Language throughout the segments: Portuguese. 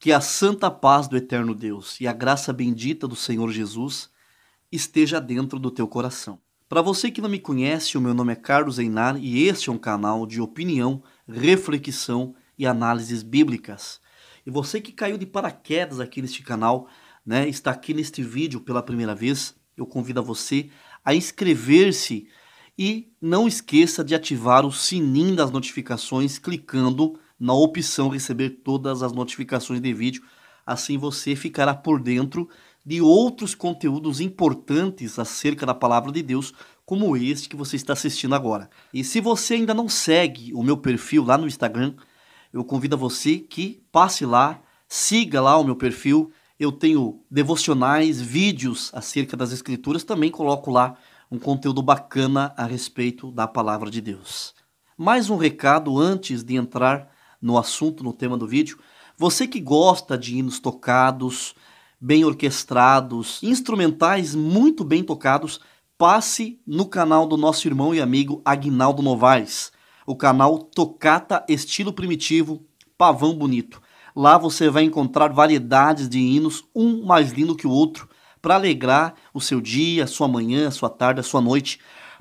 Que a santa paz do eterno Deus e a graça bendita do Senhor Jesus esteja dentro do teu coração. Para você que não me conhece, o meu nome é Carlos Einar e este é um canal de opinião, reflexão e análises bíblicas. E você que caiu de paraquedas aqui neste canal, está aqui neste vídeo pela primeira vez, eu convido a você a inscrever-se e não esqueça de ativar o sininho das notificações clicando na opção receber todas as notificações de vídeo. Assim você ficará por dentro de outros conteúdos importantes acerca da palavra de Deus, como este que você está assistindo agora. E se você ainda não segue o meu perfil lá no Instagram, eu convido a você que passe lá, siga lá o meu perfil. Eu tenho devocionais, vídeos acerca das escrituras, também coloco lá um conteúdo bacana a respeito da palavra de Deus. Mais um recado antes de entrar no assunto, no tema do vídeo. Você que gosta de hinos tocados, bem orquestrados, instrumentais muito bem tocados, passe no canal do nosso irmão e amigo Aguinaldo Novaes, o canal Tocata Estilo Primitivo, Pavão Bonito. Lá você vai encontrar variedades de hinos, um mais lindo que o outro, para alegrar o seu dia, a sua manhã, a sua tarde, a sua noite.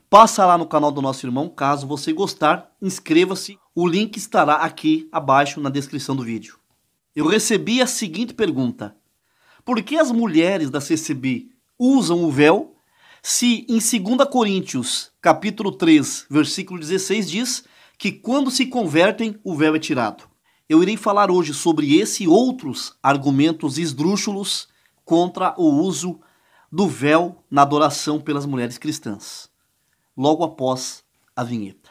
Passa lá no canal do nosso irmão, caso você gostar, inscreva-se, o link estará aqui abaixo na descrição do vídeo. Eu recebi a seguinte pergunta: por que as mulheres da CCB usam o véu, se em 2 Coríntios, capítulo 3, versículo 16, diz que quando se convertem, o véu é tirado? Eu irei falar hoje sobre esse e outros argumentos esdrúxulos contra o uso do véu na adoração pelas mulheres cristãs, logo após a vinheta.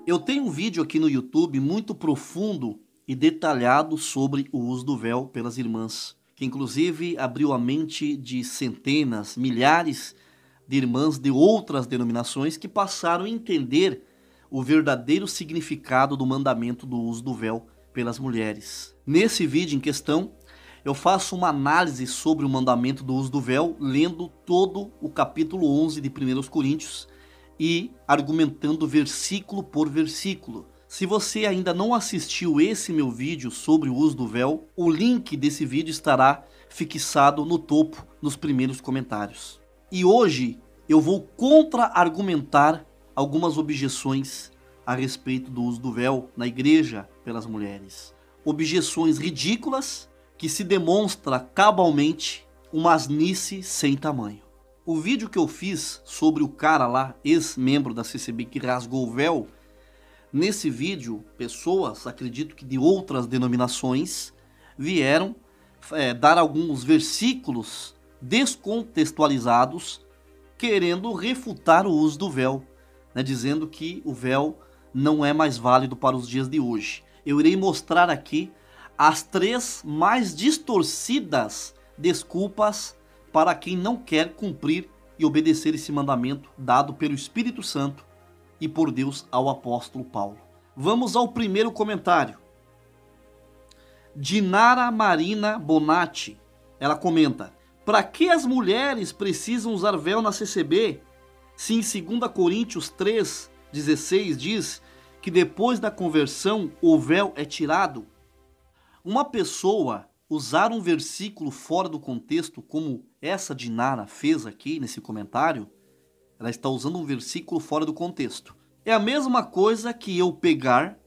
Eu tenho um vídeo aqui no YouTube muito profundo e detalhado sobre o uso do véu pelas irmãs, que inclusive abriu a mente de centenas, milhares de irmãs de outras denominações que passaram a entender o verdadeiro significado do mandamento do uso do véu pelas mulheres. Nesse vídeo em questão, eu faço uma análise sobre o mandamento do uso do véu, lendo todo o capítulo 11 de 1 Coríntios e argumentando versículo por versículo. Se você ainda não assistiu esse meu vídeo sobre o uso do véu, o link desse vídeo estará fixado no topo, nos primeiros comentários. E hoje eu vou contra-argumentar algumas objeções a respeito do uso do véu na igreja pelas mulheres. Objeções ridículas que se demonstra cabalmente uma asnice sem tamanho. O vídeo que eu fiz sobre o cara lá, ex-membro da CCB que rasgou o véu, nesse vídeo, pessoas, acredito que de outras denominações, vieram dar alguns versículos descontextualizados, querendo refutar o uso do véu, dizendo que o véu não é mais válido para os dias de hoje. Eu irei mostrar aqui as 3 mais distorcidas desculpas para quem não quer cumprir e obedecer esse mandamento dado pelo Espírito Santo e por Deus ao apóstolo Paulo. Vamos ao primeiro comentário. Dinara Marina Bonatti, ela comenta: para que as mulheres precisam usar véu na CCB, se em 2 Coríntios 3, 16 diz que depois da conversão o véu é tirado? Uma pessoa usar um versículo fora do contexto, como essa Dinara fez aqui nesse comentário, ela está usando um versículo fora do contexto. É a mesma coisa que eu pegar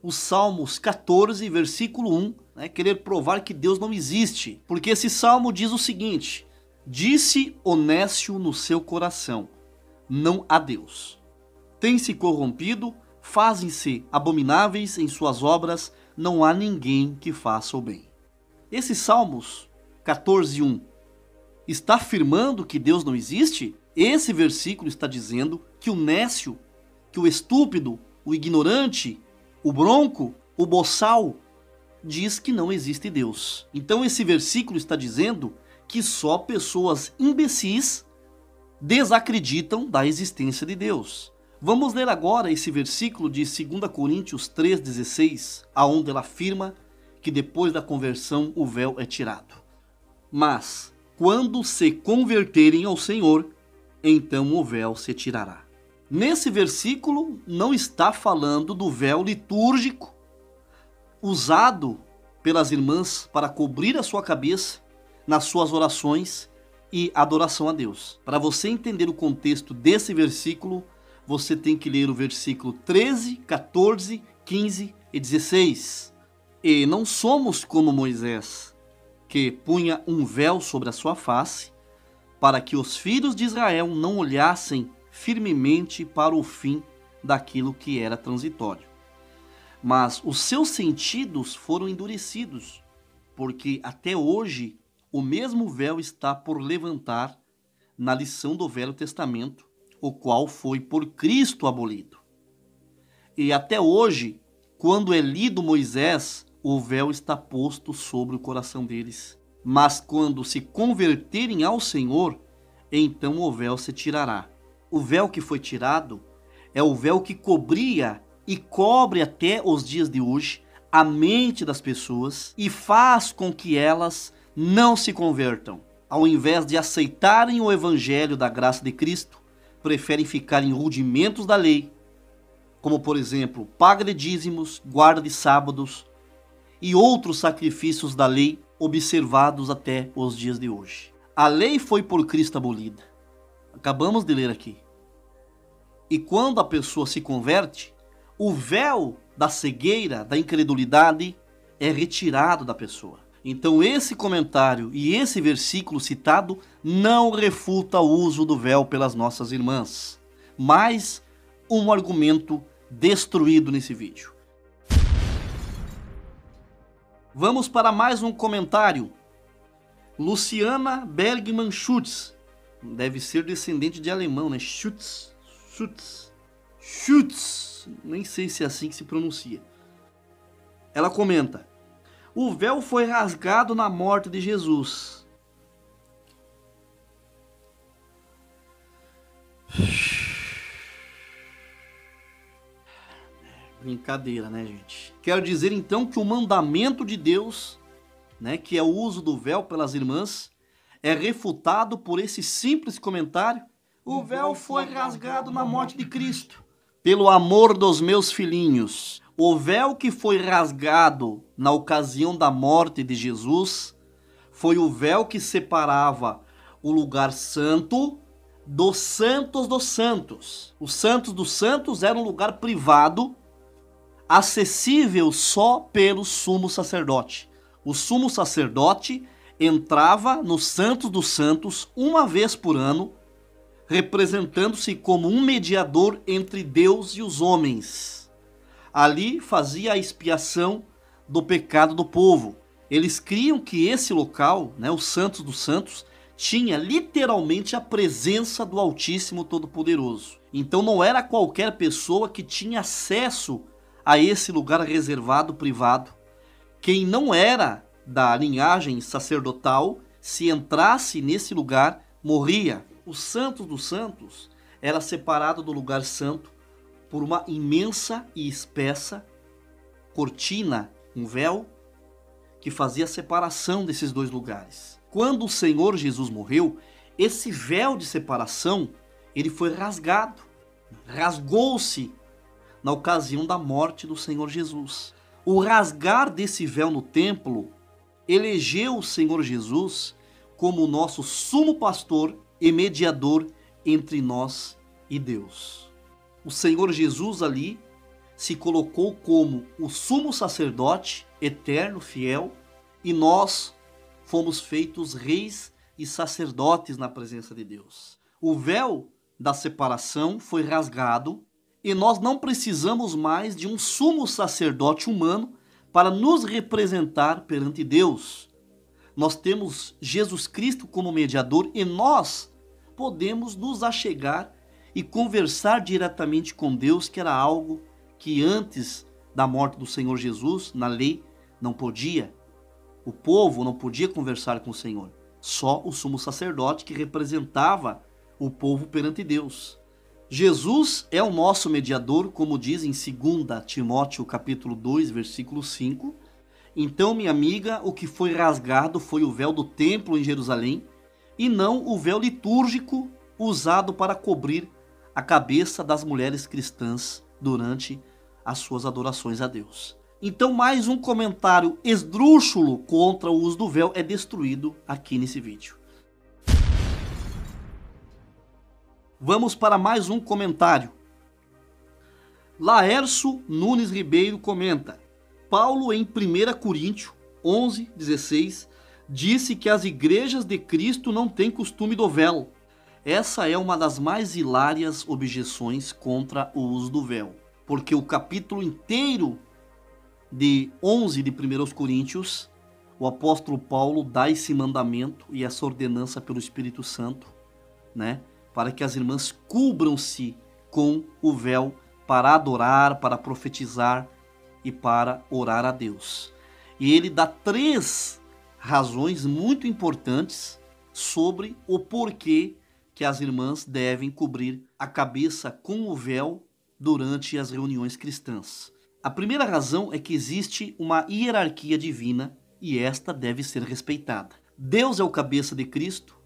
os Salmos 14, versículo 1, querer provar que Deus não existe. Porque esse salmo diz o seguinte: disse o nécio no seu coração, não há Deus. Tem-se corrompido, fazem-se abomináveis em suas obras, não há ninguém que faça o bem. Esse Salmos 14:1 está afirmando que Deus não existe? Esse versículo está dizendo que o nécio, que o estúpido, o ignorante, o bronco, o boçal, diz que não existe Deus. Então esse versículo está dizendo que só pessoas imbecis desacreditam da existência de Deus. Vamos ler agora esse versículo de 2 Coríntios 3,16, aonde ela afirma que depois da conversão o véu é tirado. Mas, quando se converterem ao Senhor, então o véu se tirará. Nesse versículo não está falando do véu litúrgico, usado pelas irmãs para cobrir a sua cabeça nas suas orações e adoração a Deus. Para você entender o contexto desse versículo, você tem que ler o versículo 13, 14, 15 e 16. E não somos como Moisés, que punha um véu sobre a sua face, para que os filhos de Israel não olhassem firmemente para o fim daquilo que era transitório. Mas os seus sentidos foram endurecidos, porque até hoje o mesmo véu está por levantar na lição do Velho Testamento, o qual foi por Cristo abolido. E até hoje, quando é lido Moisés, o véu está posto sobre o coração deles. Mas quando se converterem ao Senhor, então o véu se tirará. O véu que foi tirado é o véu que cobria e cobre até os dias de hoje a mente das pessoas e faz com que elas não se convertam. Ao invés de aceitarem o evangelho da graça de Cristo, preferem ficar em rudimentos da lei, como por exemplo, paga de dízimos, guarda de sábados e outros sacrifícios da lei observados até os dias de hoje. A lei foi por Cristo abolida. Acabamos de ler aqui. E quando a pessoa se converte, o véu da cegueira, da incredulidade, é retirado da pessoa. Então esse comentário e esse versículo citado não refuta o uso do véu pelas nossas irmãs, mas um argumento destruído nesse vídeo. Vamos para mais um comentário. Luciana Bergman Schutz, deve ser descendente de alemão, né? Schutz, nem sei se é assim que se pronuncia. Ela comenta: o véu foi rasgado na morte de Jesus. Brincadeira, né, gente? Quero dizer então que o mandamento de Deus, né, que é o uso do véu pelas irmãs, é refutado por esse simples comentário. O véu foi rasgado na morte de Cristo. Pelo amor dos meus filhinhos, o véu que foi rasgado na ocasião da morte de Jesus foi o véu que separava o lugar santo dos santos dos santos. Os santos dos santos era um lugar privado, acessível só pelo sumo sacerdote. O sumo sacerdote entrava nos santos dos santos uma vez por ano, representando-se como um mediador entre Deus e os homens. Ali fazia a expiação do pecado do povo. Eles criam que esse local, né, os santos dos santos, tinha literalmente a presença do Altíssimo Todo-Poderoso. Então não era qualquer pessoa que tinha acesso a esse lugar reservado, privado. Quem não era da linhagem sacerdotal, se entrasse nesse lugar, morria. O santo dos santos era separado do lugar santo por uma imensa e espessa cortina, um véu, que fazia a separação desses dois lugares. Quando o Senhor Jesus morreu, esse véu de separação, ele foi rasgado, rasgou-se na ocasião da morte do Senhor Jesus. O rasgar desse véu no templo elegeu o Senhor Jesus como o nosso sumo pastor e mediador entre nós e Deus. O Senhor Jesus ali se colocou como o sumo sacerdote eterno, fiel, e nós fomos feitos reis e sacerdotes na presença de Deus. O véu da separação foi rasgado e nós não precisamos mais de um sumo sacerdote humano para nos representar perante Deus. Nós temos Jesus Cristo como mediador e nós podemos nos achegar e conversar diretamente com Deus, que era algo que antes da morte do Senhor Jesus, na lei, não podia. O povo não podia conversar com o Senhor. Só o sumo sacerdote que representava o povo perante Deus. Jesus é o nosso mediador, como diz em 2 Timóteo capítulo 2, versículo 5. Então, minha amiga, o que foi rasgado foi o véu do templo em Jerusalém e não o véu litúrgico usado para cobrir a cabeça das mulheres cristãs durante as suas adorações a Deus. Então mais um comentário esdrúxulo contra o uso do véu é destruído aqui nesse vídeo. Vamos para mais um comentário. Laércio Nunes Ribeiro comenta: Paulo em 1 Coríntios 11:16 disse que as igrejas de Cristo não têm costume do véu. Essa é uma das mais hilárias objeções contra o uso do véu, porque o capítulo inteiro de 11 de 1 Coríntios, o apóstolo Paulo dá esse mandamento e essa ordenança pelo Espírito Santo, né, para que as irmãs cubram-se com o véu para adorar, para profetizar e para orar a Deus. E ele dá 3 razões muito importantes sobre o porquê que as irmãs devem cobrir a cabeça com o véu durante as reuniões cristãs. A primeira razão é que existe uma hierarquia divina e esta deve ser respeitada. Deus é o cabeça de Cristo,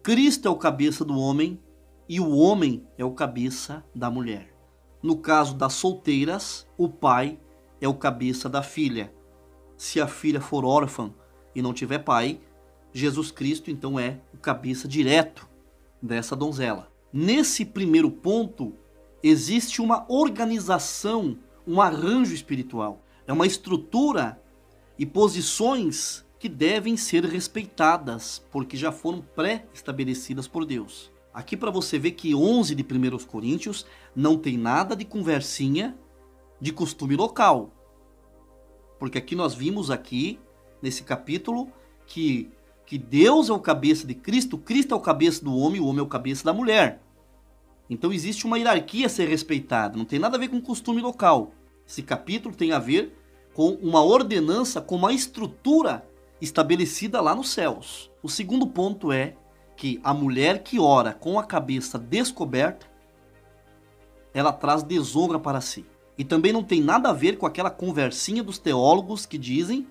Cristo é o cabeça do homem e o homem é o cabeça da mulher. No caso das solteiras, o pai é o cabeça da filha. Se a filha for órfã e não tiver pai, Jesus Cristo então é o cabeça direto dessa donzela. Nesse primeiro ponto, existe uma organização, um arranjo espiritual. É uma estrutura e posições que devem ser respeitadas, porque já foram pré-estabelecidas por Deus. Aqui para você ver que 11 de 1 Coríntios não tem nada de conversinha de costume local. Porque aqui nós vimos aqui, nesse capítulo, que Deus é o cabeça de Cristo, Cristo é o cabeça do homem, o homem é o cabeça da mulher. Então existe uma hierarquia a ser respeitada, não tem nada a ver com costume local. Esse capítulo tem a ver com uma ordenança, com uma estrutura estabelecida lá nos céus. O segundo ponto é que a mulher que ora com a cabeça descoberta, ela traz desonra para si. E também não tem nada a ver com aquela conversinha dos teólogos que dizem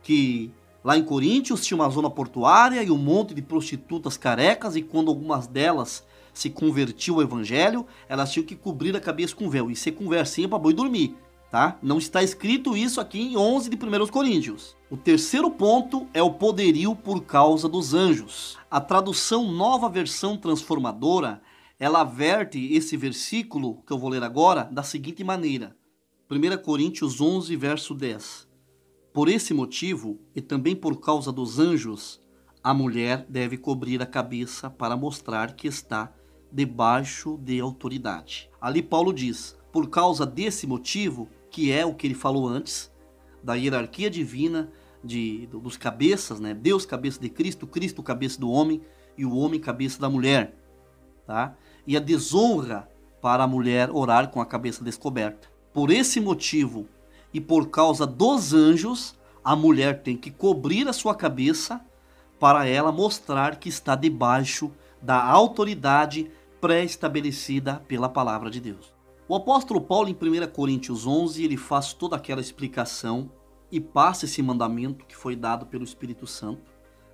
que lá em Coríntios tinha uma zona portuária e um monte de prostitutas carecas, e quando algumas delas se convertiam ao evangelho, elas tinham que cobrir a cabeça com véu. Isso é conversinha para boi dormir, tá? Não está escrito isso aqui em 11 de 1 Coríntios. O terceiro ponto é o poderio por causa dos anjos. A tradução Nova Versão Transformadora, ela verte esse versículo que eu vou ler agora da seguinte maneira. 1 Coríntios 11, verso 10. Por esse motivo, e também por causa dos anjos, a mulher deve cobrir a cabeça para mostrar que está debaixo de autoridade. Ali Paulo diz, por causa desse motivo, que é o que ele falou antes, da hierarquia divina, dos cabeças, né? Deus cabeça de Cristo, Cristo cabeça do homem e o homem cabeça da mulher. Tá? E a desonra para a mulher orar com a cabeça descoberta. Por esse motivo e por causa dos anjos, a mulher tem que cobrir a sua cabeça para ela mostrar que está debaixo da autoridade pré-estabelecida pela palavra de Deus. O apóstolo Paulo, em 1 Coríntios 11, ele faz toda aquela explicação e passa esse mandamento que foi dado pelo Espírito Santo,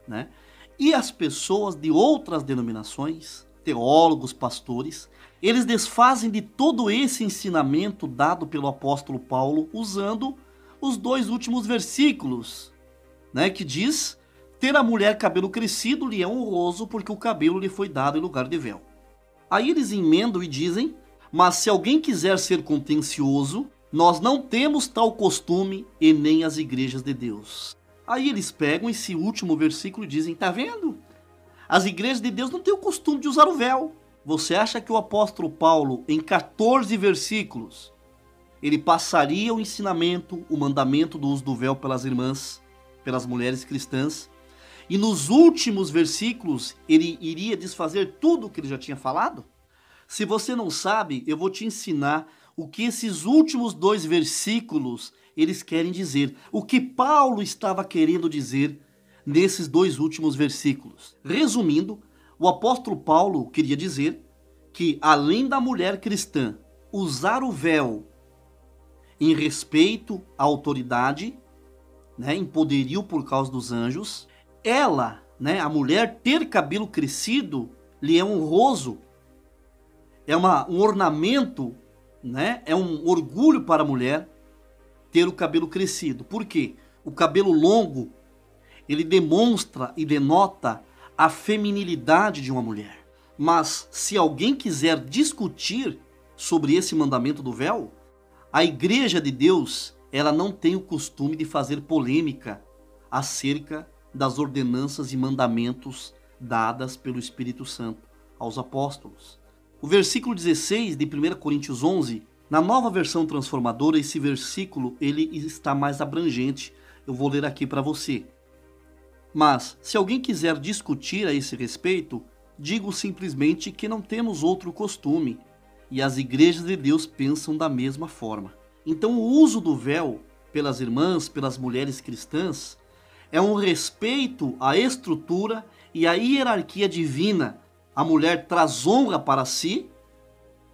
né? E as pessoas de outras denominações, teólogos, pastores, eles desfazem de todo esse ensinamento dado pelo apóstolo Paulo usando os 2 últimos versículos, né, que diz: ter a mulher cabelo crescido lhe é honroso, porque o cabelo lhe foi dado em lugar de véu. Aí eles emendam e dizem: mas se alguém quiser ser contencioso, nós não temos tal costume e nem as igrejas de Deus. Aí eles pegam esse último versículo e dizem: tá vendo? As igrejas de Deus não têm o costume de usar o véu. Você acha que o apóstolo Paulo, em 14 versículos, ele passaria o ensinamento, o mandamento do uso do véu pelas irmãs, pelas mulheres cristãs, e nos últimos versículos ele iria desfazer tudo o que ele já tinha falado? Se você não sabe, eu vou te ensinar o que esses últimos 2 versículos eles querem dizer. O que Paulo estava querendo dizer nesses 2 últimos versículos. Resumindo, o apóstolo Paulo queria dizer que, além da mulher cristã usar o véu em respeito à autoridade, né, em poderio por causa dos anjos, ela, né, a mulher ter cabelo crescido lhe é honroso, é um ornamento, né, é um orgulho para a mulher, ter o cabelo crescido. Por quê? O cabelo longo, ele demonstra e denota a feminilidade de uma mulher. Mas se alguém quiser discutir sobre esse mandamento do véu, a Igreja de Deus, ela não tem o costume de fazer polêmica acerca das ordenanças e mandamentos dadas pelo Espírito Santo aos apóstolos. O versículo 16 de 1 Coríntios 11, na Nova Versão Transformadora, esse versículo ele está mais abrangente. Eu vou ler aqui para você. Mas, se alguém quiser discutir a esse respeito, digo simplesmente que não temos outro costume, e as igrejas de Deus pensam da mesma forma. Então, o uso do véu pelas irmãs, pelas mulheres cristãs, é um respeito à estrutura e à hierarquia divina. A mulher traz honra para si,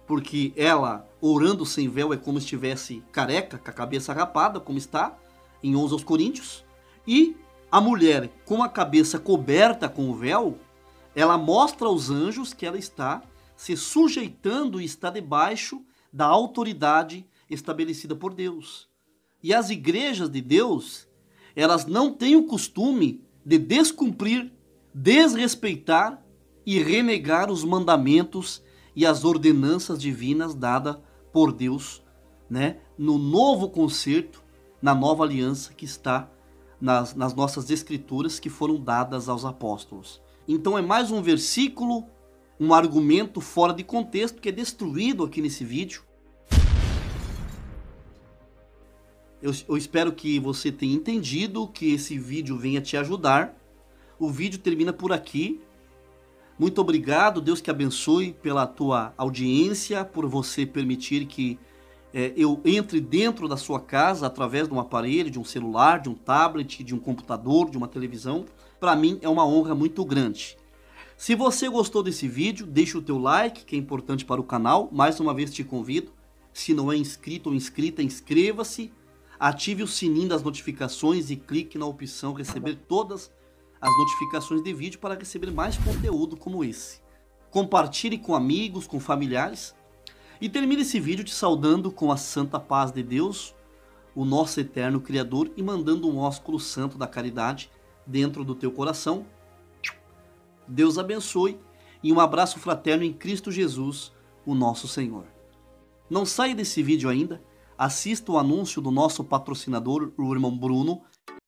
porque ela, orando sem véu, é como se estivesse careca, com a cabeça rapada, como está em 11 aos Coríntios. E a mulher, com a cabeça coberta com o véu, ela mostra aos anjos que ela está se sujeitando e está debaixo da autoridade estabelecida por Deus. E as igrejas de Deus, elas não têm o costume de descumprir, desrespeitar e renegar os mandamentos e as ordenanças divinas dadas por Deus, né, no novo concerto, na nova aliança que está nas nossas escrituras que foram dadas aos apóstolos. Então é mais um versículo, um argumento fora de contexto que é destruído aqui nesse vídeo. Eu espero que você tenha entendido, que esse vídeo venha te ajudar. O vídeo termina por aqui. Muito obrigado, Deus que abençoe pela tua audiência, por você permitir que eu entre dentro da sua casa através de um aparelho, de um celular, de um tablet, de um computador, de uma televisão. Para mim é uma honra muito grande. Se você gostou desse vídeo, deixe o teu like, que é importante para o canal. Mais uma vez te convido, se não é inscrito ou inscrita, inscreva-se, ative o sininho das notificações e clique na opção receber todas as notificações de vídeo para receber mais conteúdo como esse. Compartilhe com amigos, com familiares. E termine esse vídeo te saudando com a santa paz de Deus, o nosso eterno Criador, e mandando um ósculo santo da caridade dentro do teu coração. Deus abençoe e um abraço fraterno em Cristo Jesus, o nosso Senhor. Não saia desse vídeo ainda, assista o anúncio do nosso patrocinador, o irmão Bruno,